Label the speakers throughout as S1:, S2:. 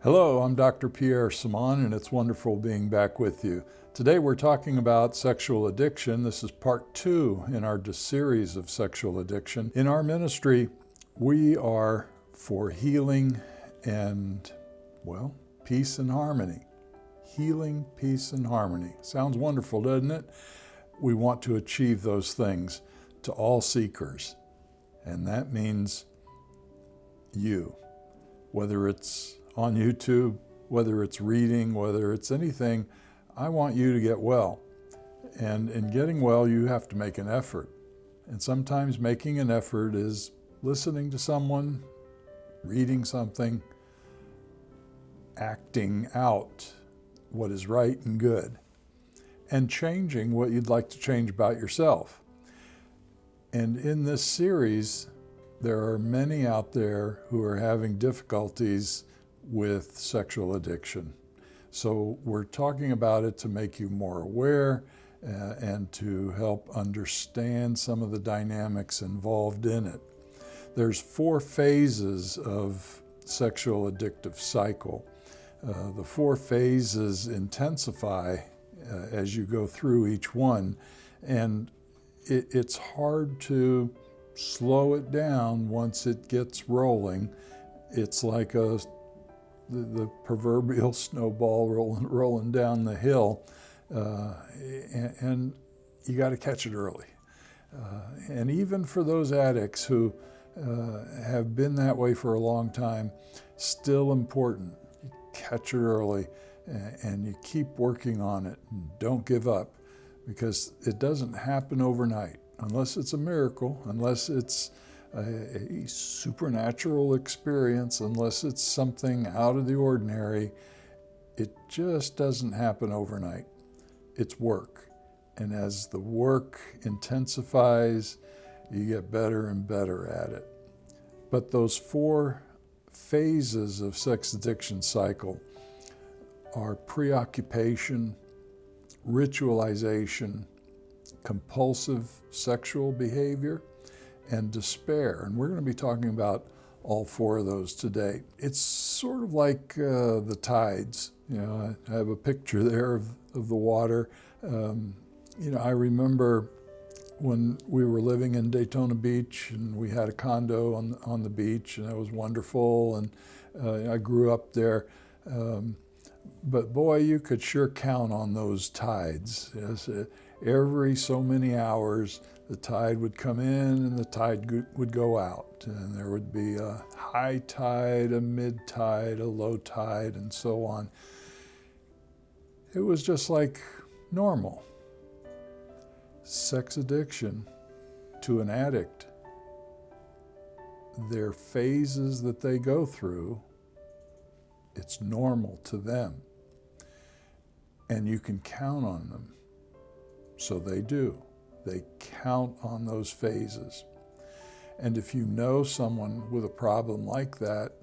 S1: Hello, I'm Dr. Pierre Samaan, and it's wonderful being back with you. Today we're talking about sexual addiction. This is part 2 in our series of sexual addiction. In our ministry, we are for healing and, peace and harmony. Healing, peace, and harmony. Sounds wonderful, doesn't it? We want to achieve those things to all seekers, and that means you, whether it's on YouTube, whether it's reading, whether it's anything. I want you to get well. And in getting well, you have to make an effort. And sometimes making an effort is listening to someone, reading something, acting out what is right and good, and changing what you'd like to change about yourself. And in this series, there are many out there who are having difficulties with sexual addiction. So we're talking about it to make you more aware and to help understand some of the dynamics involved in it. There's 4 phases of sexual addictive cycle. The 4 phases intensify as you go through each one, and it's hard to slow it down once it gets rolling. It's like the proverbial snowball rolling down the hill, and you got to catch it early. And even for those addicts who have been that way for a long time, still important. You catch it early and you keep working on it. Don't give up, because it doesn't happen overnight, unless it's a miracle, unless it's a supernatural experience, unless it's something out of the ordinary. It just doesn't happen overnight. It's work. And as the work intensifies, you get better and better at it. But those 4 phases of sex addiction cycle are preoccupation, ritualization, compulsive sexual behavior, and despair. And we're going to be talking about all 4 of those today. It's sort of like the tides. I have a picture there of the water. I remember when we were living in Daytona Beach, and we had a condo on the beach, and it was wonderful, and I grew up there. But boy, you could sure count on those tides. Yes, every so many hours, the tide would come in and the tide would go out. And there would be a high tide, a mid tide, a low tide, and so on. It was just like normal. Sex addiction to an addict, their phases that they go through, it's normal to them. And you can count on them. So they do. They count on those phases. And if you know someone with a problem like that,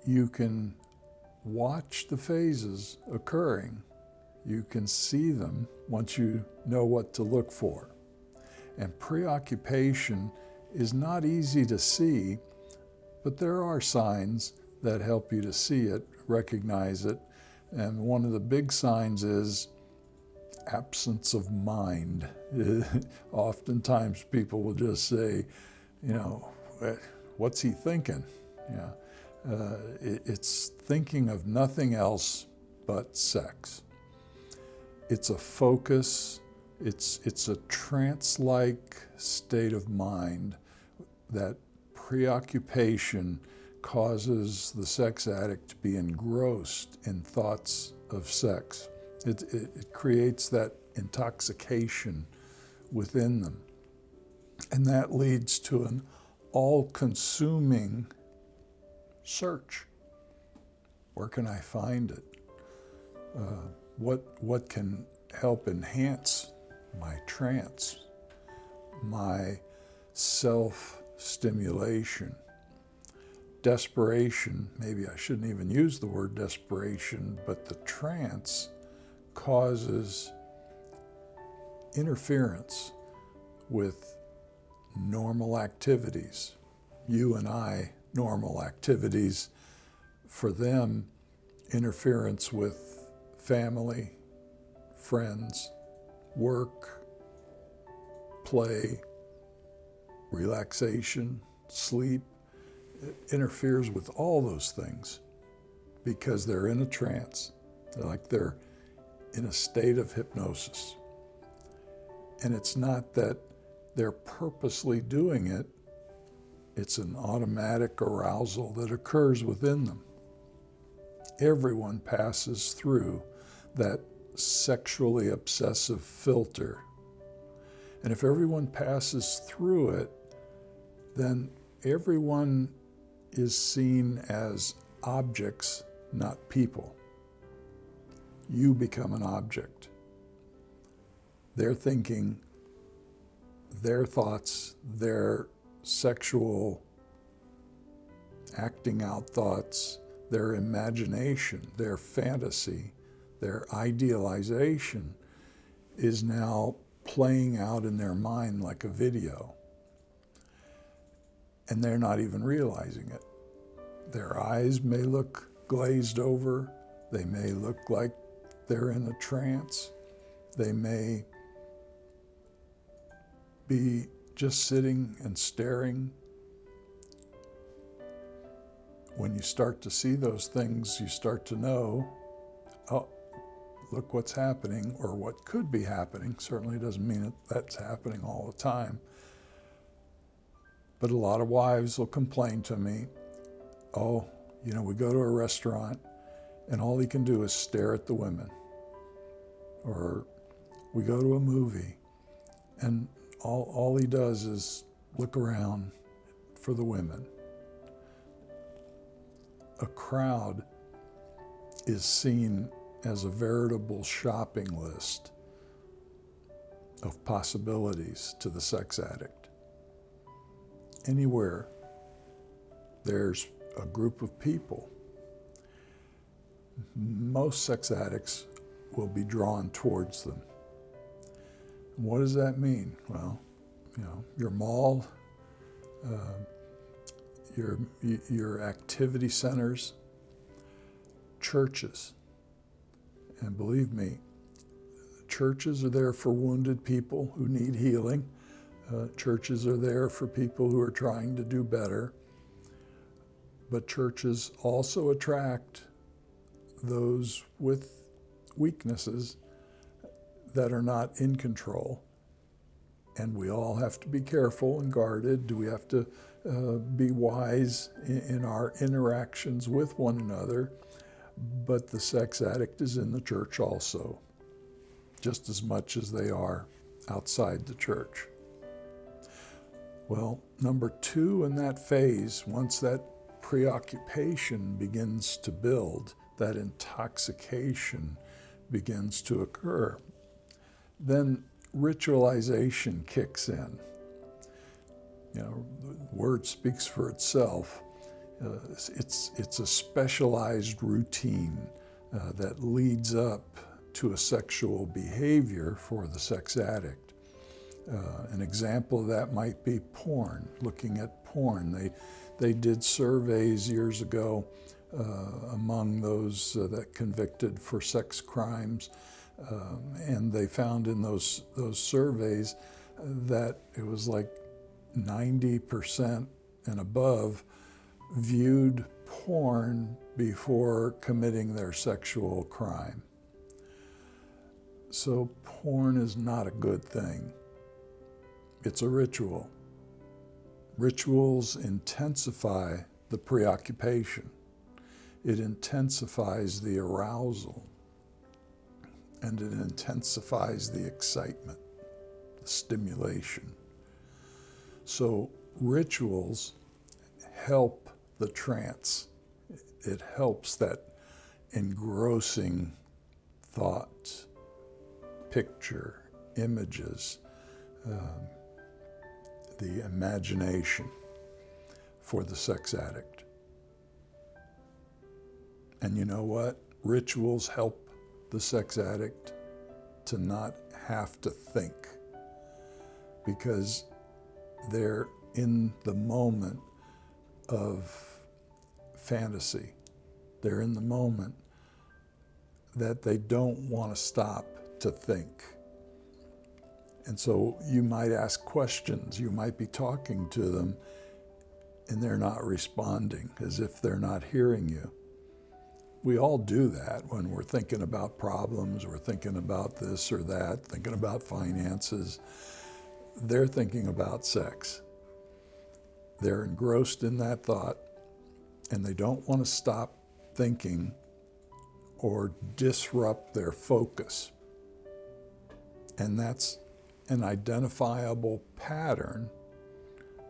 S1: you can watch the phases occurring. You can see them once you know what to look for. And preoccupation is not easy to see, but there are signs that help you to see it, recognize it. And one of the big signs is absence of mind. Oftentimes people will just say, what's he thinking? It's thinking of nothing else but sex. It's a focus, it's a trance-like state of mind that preoccupation causes the sex addict to be engrossed in thoughts of sex. It creates that intoxication within them. And that leads to an all-consuming search. Where can I find it? What can help enhance my trance, my self-stimulation? Desperation, maybe I shouldn't even use the word desperation, but the trance causes interference with normal activities. You and I, normal activities. For them, interference with family, friends, work, play, relaxation, sleep. It interferes with all those things because they're in a trance, they're in a state of hypnosis. And it's not that they're purposely doing it, it's an automatic arousal that occurs within them. Everyone passes through that sexually obsessive filter. And if everyone passes through it, then everyone is seen as objects, not people. You become an object. Their thinking, their thoughts, their sexual acting out thoughts, their imagination, their fantasy, their idealization is now playing out in their mind like a video. And they're not even realizing it. Their eyes may look glazed over. They may look like they're in a trance. They may be just sitting and staring. When you start to see those things, you start to know, oh, look what's happening, or what could be happening. Certainly doesn't mean that that's happening all the time. But a lot of wives will complain to me, oh, we go to a restaurant and all he can do is stare at the women. Or we go to a movie and all he does is look around for the women. A crowd is seen as a veritable shopping list of possibilities to the sex addict. Anywhere there's a group of people, most sex addicts will be drawn towards them. What does that mean? Well, your mall, your activity centers, churches. And believe me, churches are there for wounded people who need healing. Churches are there for people who are trying to do better. But churches also attract those with weaknesses that are not in control. And we all have to be careful and guarded. We have to be wise in our interactions with one another. But the sex addict is in the church also, just as much as they are outside the church. Well, number 2 in that phase, once that preoccupation begins to build, that intoxication begins to occur, then ritualization kicks in. The word speaks for itself. It's a specialized routine that leads up to a sexual behavior for the sex addict. An example of that might be porn, looking at porn. They did surveys years ago among those that convicted for sex crimes, and they found in those surveys that it was like 90% and above viewed porn before committing their sexual crime. So porn is not a good thing. It's a ritual. Rituals intensify the preoccupation. It intensifies the arousal, and it intensifies the excitement, the stimulation. So rituals help the trance. It helps that engrossing thought, picture, images, the imagination for the sex addict. And you know what? Rituals help the sex addict to not have to think, because they're in the moment of fantasy. They're in the moment that they don't want to stop to think. And so you might ask questions, you might be talking to them, and they're not responding, as if they're not hearing you. We all do that when we're thinking about problems, we're thinking about this or that, thinking about finances. They're thinking about sex. They're engrossed in that thought, and they don't want to stop thinking or disrupt their focus. And that's an identifiable pattern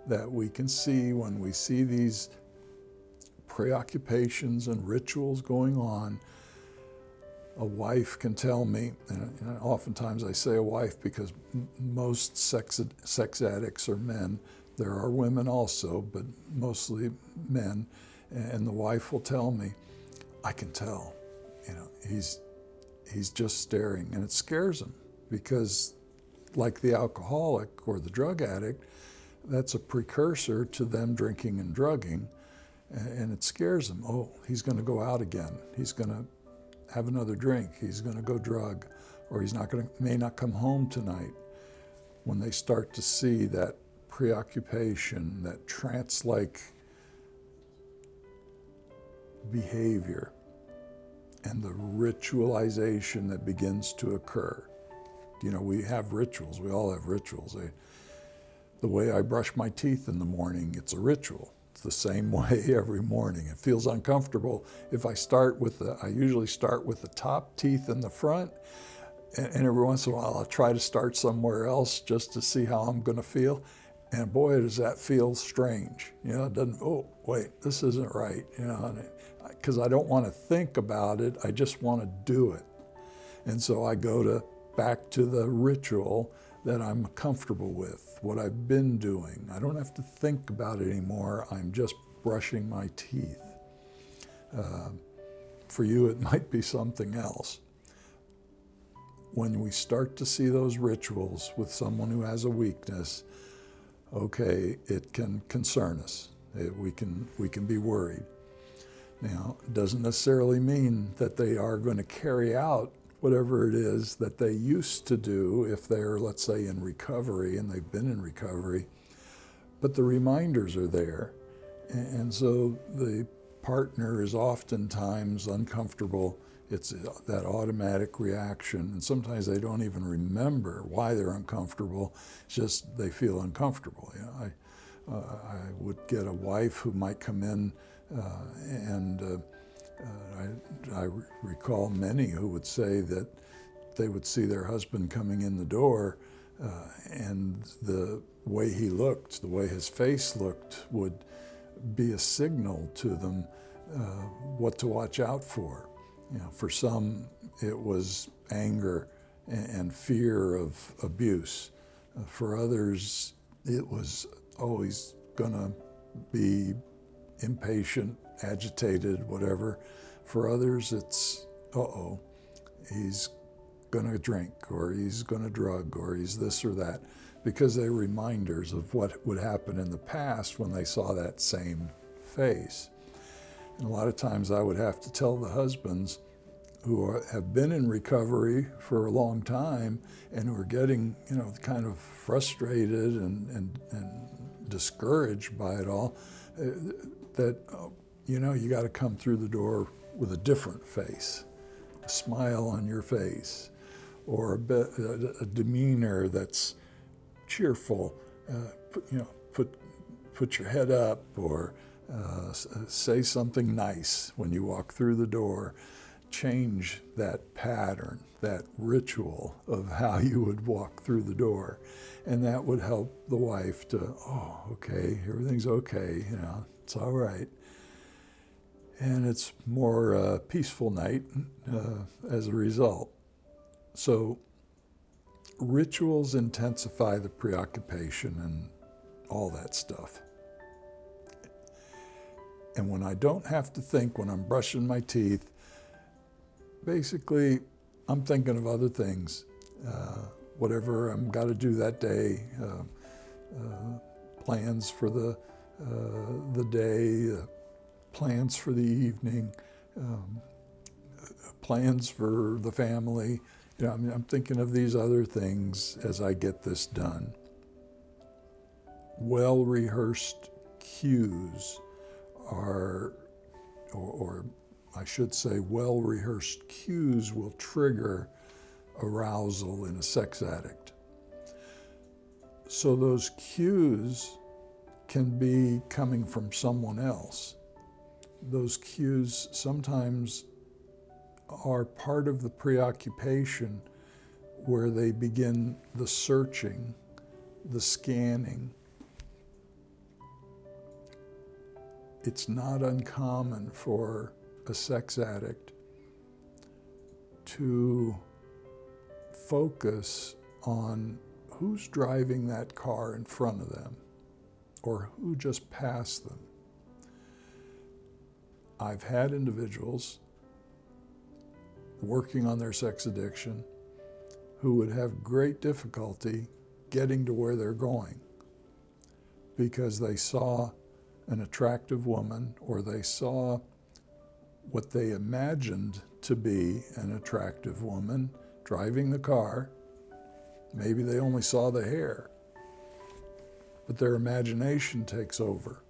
S1: that we can see when we see these preoccupations and rituals going on. A wife can tell me, and oftentimes I say a wife because most sex addicts are men. There are women also, but mostly men. And the wife will tell me, I can tell, he's just staring. And it scares him because, like the alcoholic or the drug addict, that's a precursor to them drinking and drugging. And it scares them. Oh, he's going to go out again. He's going to have another drink. He's going to go drug, or may not come home tonight. When they start to see that preoccupation, that trance-like behavior, and the ritualization that begins to occur. We have rituals. We all have rituals. The way I brush my teeth in the morning, it's a ritual. It's the same way every morning. It feels uncomfortable. If I usually start with the top teeth in the front, and every once in a while I'll try to start somewhere else just to see how I'm going to feel. And boy, does that feel strange. It doesn't, oh, wait, this isn't right. Because I don't want to think about it. I just want to do it. And so I go back to the ritual that I'm comfortable with, what I've been doing. I don't have to think about it anymore. I'm just brushing my teeth. For you, it might be something else. When we start to see those rituals with someone who has a weakness, okay, it can concern us. We can be worried. Now, it doesn't necessarily mean that they are going to carry out whatever it is that they used to do if they're, let's say, in recovery and they've been in recovery, but the reminders are there. And so the partner is oftentimes uncomfortable. It's that automatic reaction, and sometimes they don't even remember why they're uncomfortable. It's just they feel uncomfortable. I would get a wife who might come in and I recall many who would say that they would see their husband coming in the door and the way he looked, the way his face looked would be a signal to them what to watch out for. For some it was anger and fear of abuse. For others it was, oh, he's gonna be impatient, agitated, whatever. For others, it's, he's going to drink, or he's going to drug, or he's this or that, because they're reminders of what would happen in the past when they saw that same face. And a lot of times I would have to tell the husbands who have been in recovery for a long time and who are getting, kind of frustrated and discouraged by it all, that, you got to come through the door with a different face, a smile on your face, or a demeanor that's cheerful. Put your head up, or say something nice when you walk through the door. Change that pattern, that ritual of how you would walk through the door. And that would help the wife to, okay, everything's okay, it's all right. And it's more peaceful night as a result. So rituals intensify the preoccupation and all that stuff. And when I don't have to think, when I'm brushing my teeth, basically I'm thinking of other things, whatever I'm got to do that day, plans for the day, plans for the evening, plans for the family. I'm thinking of these other things as I get this done. Well-rehearsed cues are, or I should say, well-rehearsed cues will trigger arousal in a sex addict. So those cues can be coming from someone else. Those cues sometimes are part of the preoccupation where they begin the searching, the scanning. It's not uncommon for a sex addict to focus on who's driving that car in front of them or who just passed them. I've had individuals working on their sex addiction who would have great difficulty getting to where they're going because they saw an attractive woman, or they saw what they imagined to be an attractive woman driving the car. Maybe they only saw the hair, but their imagination takes over.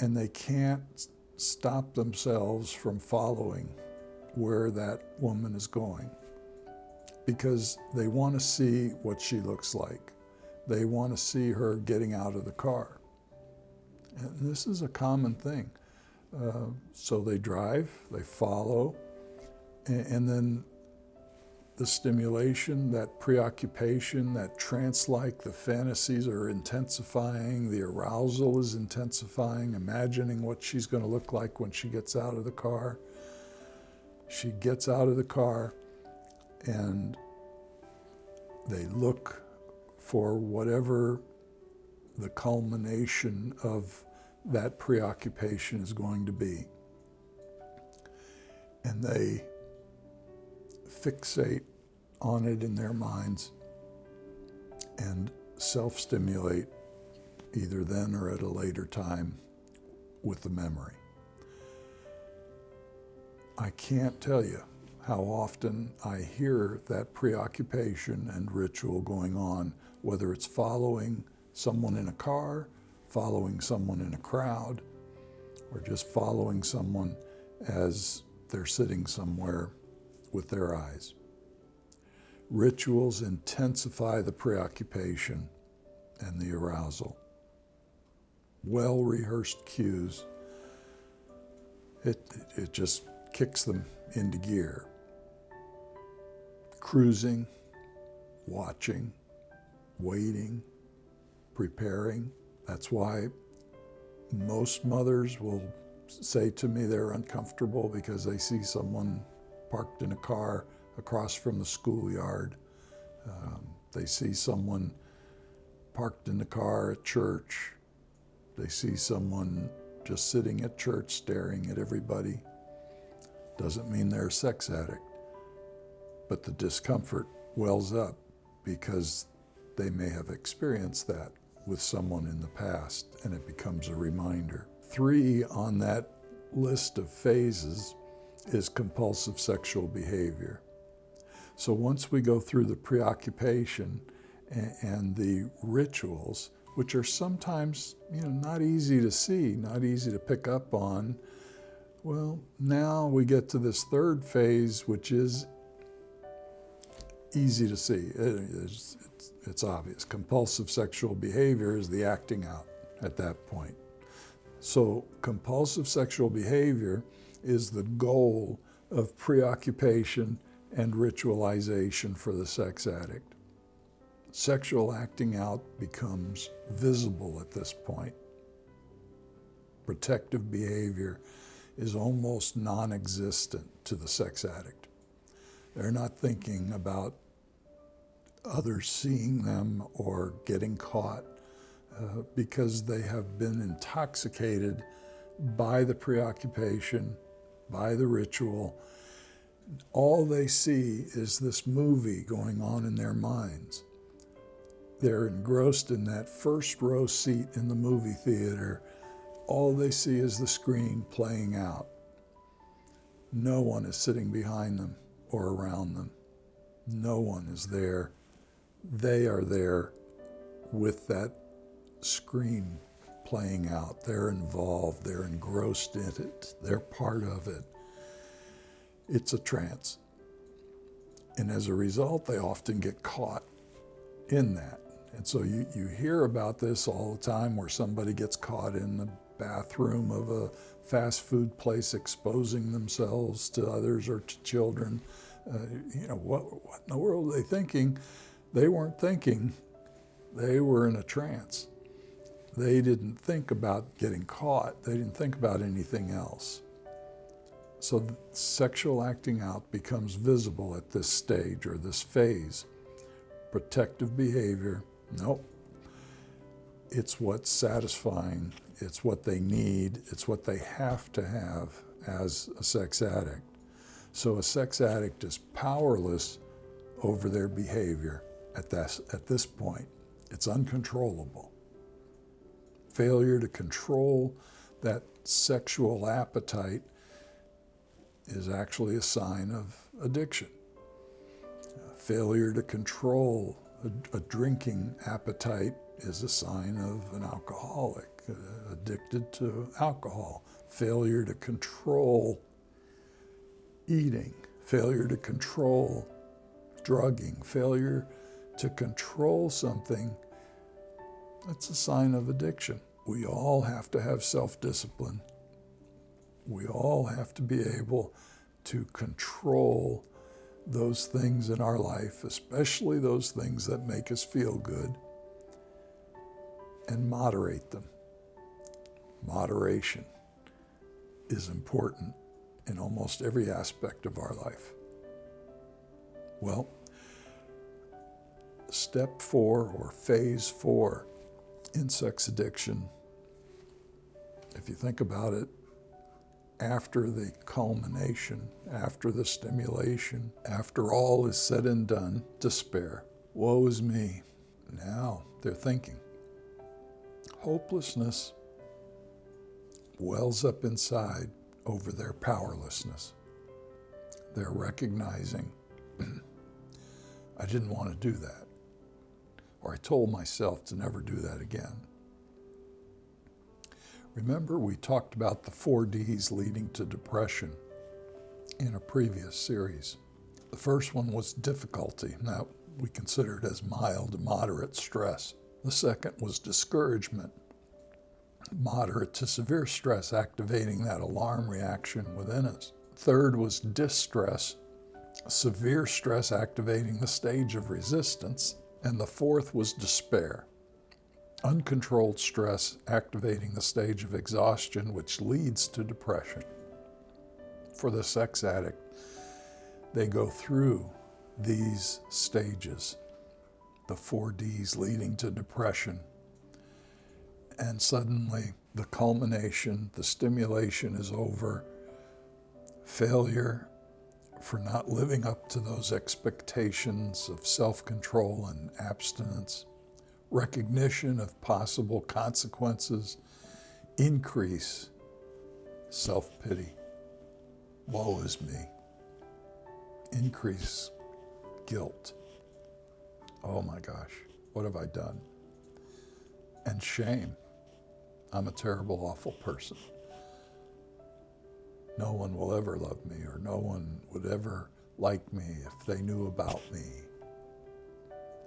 S1: And they can't stop themselves from following where that woman is going because they want to see what she looks like. They want to see her getting out of the car. And this is a common thing. So they drive, they follow, and then the stimulation, that preoccupation, that trance-like, the fantasies are intensifying, the arousal is intensifying, imagining what she's going to look like when she gets out of the car. She gets out of the car and they look for whatever the culmination of that preoccupation is going to be. And they fixate on it in their minds and self-stimulate either then or at a later time with the memory. I can't tell you how often I hear that preoccupation and ritual going on, whether it's following someone in a car, following someone in a crowd, or just following someone as they're sitting somewhere with their eyes. Rituals intensify the preoccupation and the arousal. Well-rehearsed cues, it just kicks them into gear. Cruising, watching, waiting, preparing. That's why most mothers will say to me they're uncomfortable because they see someone parked in a car across from the schoolyard. They see someone parked in the car at church. They see someone just sitting at church staring at everybody. Doesn't mean they're a sex addict, but the discomfort wells up because they may have experienced that with someone in the past, and it becomes a reminder. 3 on that list of phases is compulsive sexual behavior. So once we go through the preoccupation and the rituals, which are sometimes not easy to see, not easy to pick up on, well, now we get to this 3rd phase, which is easy to see. It's obvious. Compulsive sexual behavior is the acting out at that point. So compulsive sexual behavior is the goal of preoccupation and ritualization for the sex addict. Sexual acting out becomes visible at this point. Protective behavior is almost non-existent to the sex addict. They're not thinking about others seeing them or getting caught because they have been intoxicated by the preoccupation, by the ritual. All they see is this movie going on in their minds. They're engrossed in that first row seat in the movie theater. All they see is the screen playing out. No one is sitting behind them or around them. No one is there. They are there with that screen playing out. They're involved. They're engrossed in it. They're part of it. It's a trance. And as a result, they often get caught in that. And so you hear about this all the time, where somebody gets caught in the bathroom of a fast food place exposing themselves to others or to children. What in the world are they thinking? They weren't thinking. They were in a trance. They didn't think about getting caught. They didn't think about anything else. So sexual acting out becomes visible at this stage or this phase. Protective behavior, nope. It's what's satisfying. It's what they need. It's what they have to have as a sex addict. So a sex addict is powerless over their behavior at this point. It's uncontrollable. Failure to control that sexual appetite is actually a sign of addiction. Failure to control a drinking appetite is a sign of an alcoholic, addicted to alcohol. Failure to control eating, failure to control drugging, failure to control something, that's a sign of addiction. We all have to have self-discipline. We all have to be able to control those things in our life, especially those things that make us feel good, and moderate them. Moderation is important in almost every aspect of our life. Well, step 4 or phase 4 in sex addiction, if you think about it, after the culmination, after the stimulation, after all is said and done, despair. Woe is me. Now they're thinking. Hopelessness wells up inside over their powerlessness. They're recognizing, I didn't want to do that. Or I told myself to never do that again. Remember, we talked about the 4 Ds leading to depression in a previous series. The first one was difficulty. Now, we consider it as mild to moderate stress. The second was discouragement, moderate to severe stress, activating that alarm reaction within us. Third was distress, severe stress activating the stage of resistance. And the fourth was despair, uncontrolled stress activating the stage of exhaustion, which leads to depression. For the sex addict, they go through these stages, the 4 Ds leading to depression. And suddenly the culmination, the stimulation is over. Failure for not living up to those expectations of self-control and abstinence, recognition of possible consequences, increase self-pity. Woe is me. Increase guilt. Oh my gosh, what have I done? And shame. I'm a terrible, awful person. No one will ever love me, or no one would ever like me if they knew about me.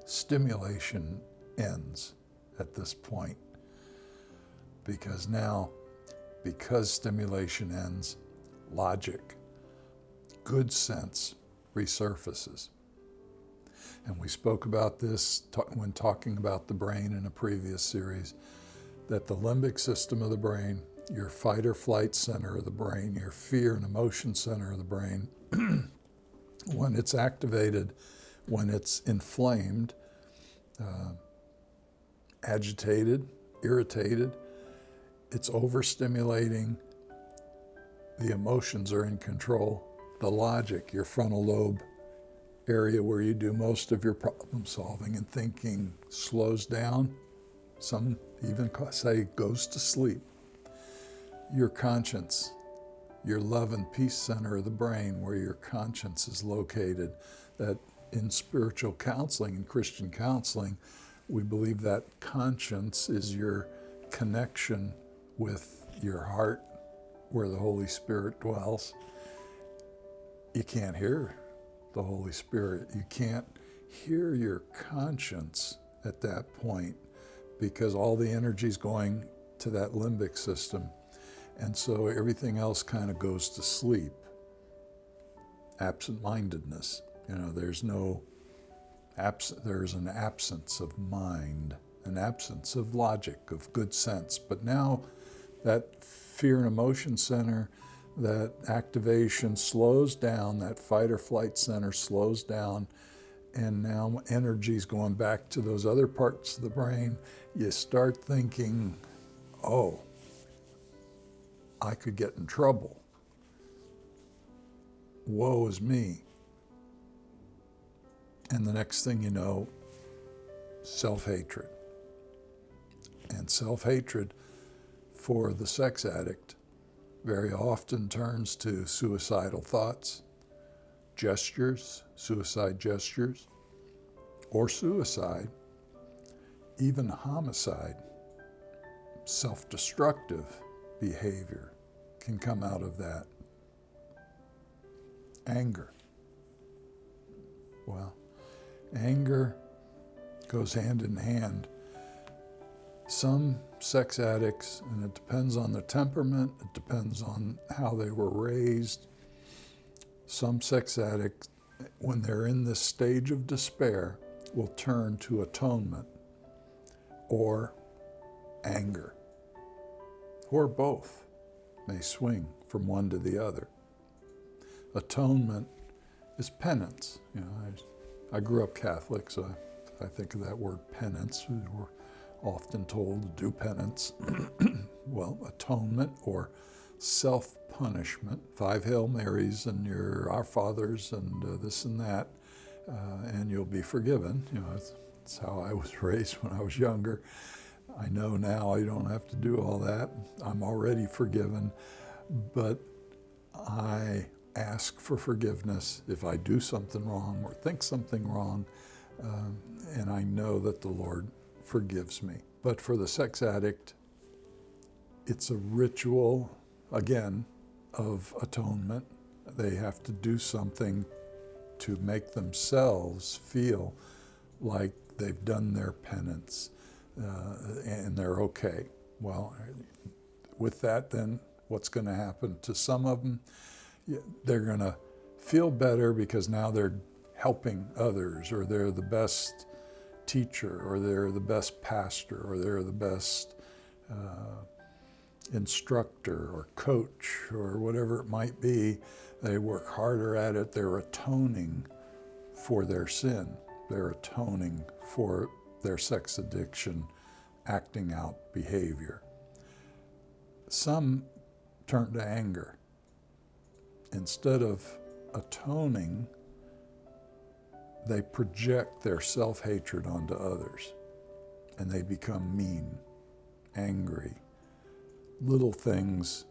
S1: Stimulation ends at this point because stimulation ends, logic, good sense resurfaces. And we spoke about this when talking about the brain in a previous series, that the limbic system of the brain, your fight or flight center of the brain, your fear and emotion center of the brain, when it's activated, when it's inflamed, agitated, irritated, it's overstimulating, the emotions are in control, the logic, your frontal lobe area where you do most of your problem solving and thinking, slows down. Some even say goes to sleep. Your conscience, your love and peace center of the brain, where your conscience is located. That in spiritual counseling and Christian counseling, we believe that conscience is your connection with your heart, where the Holy Spirit dwells. You can't hear the Holy Spirit. You can't hear your conscience at that point, because all the energy's going to that limbic system. And so everything else kind of goes to sleep. Absent-mindedness. There's an absence of mind, an absence of logic, of good sense. But now that fear and emotion center, that activation slows down, that fight or flight center slows down, and now energy's going back to those other parts of the brain. You start thinking, oh, I could get in trouble. Woe is me. And the next thing you know, self-hatred. And self-hatred for the sex addict very often turns to suicidal thoughts, gestures, suicide gestures, or suicide, even homicide. Self-destructive behavior can come out of that. Anger. Well, anger goes hand in hand. Some sex addicts, and it depends on their temperament, it depends on how they were raised. Some sex addicts, when they're in this stage of despair, will turn to atonement or anger, or both. May swing from one to the other. Atonement is penance. I grew up Catholic, so I think of that word penance. We're often told to do penance. Well, atonement or self-punishment, 5 Hail Marys and your Our Fathers and this and that, and you'll be forgiven. That's how I was raised when I was younger. I know now you don't have to do all that. I'm already forgiven, but I ask for forgiveness if I do something wrong or think something wrong, and I know that the Lord forgives me. But for the sex addict, it's a ritual, again, of atonement. They have to do something to make themselves feel like they've done their penance and they're okay. Well, with that, then what's going to happen to some of them? They're going to feel better because now they're helping others, or they're the best teacher, or they're the best pastor, or they're the best instructor or coach, or whatever it might be. They work harder at it. They're atoning for their sin. They're atoning for their sex addiction, acting out behavior. Some turn to anger. Instead of atoning, they project their self-hatred onto others, and they become mean, angry. Little things,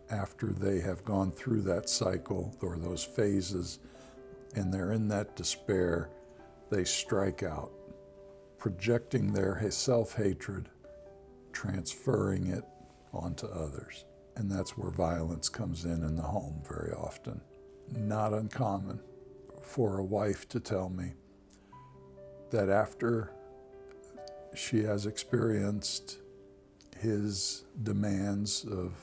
S1: after they have gone through that cycle or those phases, and they're in that despair, they strike out, projecting their self-hatred, transferring it onto others. And that's where violence comes in the home very often. Not uncommon for a wife to tell me that after she has experienced his demands of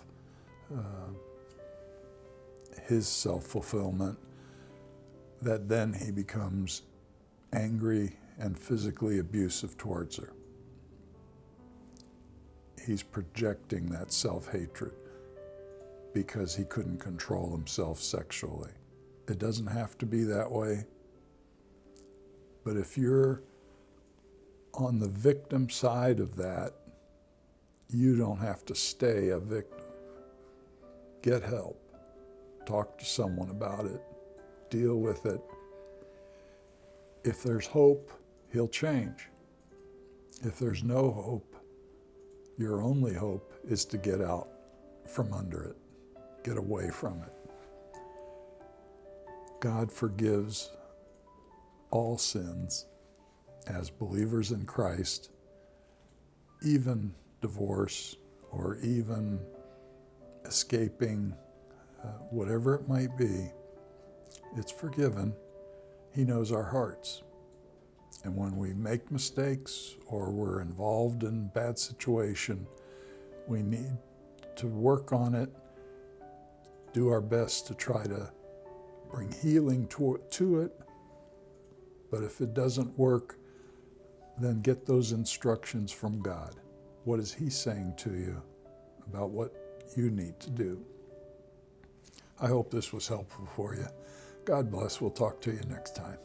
S1: his self-fulfillment, that then he becomes angry and physically abusive towards her. He's projecting that self-hatred because he couldn't control himself sexually. It doesn't have to be that way, but if you're on the victim side of that, you don't have to stay a victim. Get help. Talk to someone about it. Deal with it. If there's hope, he'll change. If there's no hope, your only hope is to get out from under it. get away from it. God forgives all sins as believers in Christ, even divorce or even escaping, whatever it might be. It's forgiven. He knows our hearts. And when we make mistakes or we're involved in a bad situation, we need to work on it, do our best to try to bring healing to it. But if it doesn't work, then get those instructions from God. What is He saying to you about what you need to do? I hope this was helpful for you. God bless. We'll talk to you next time.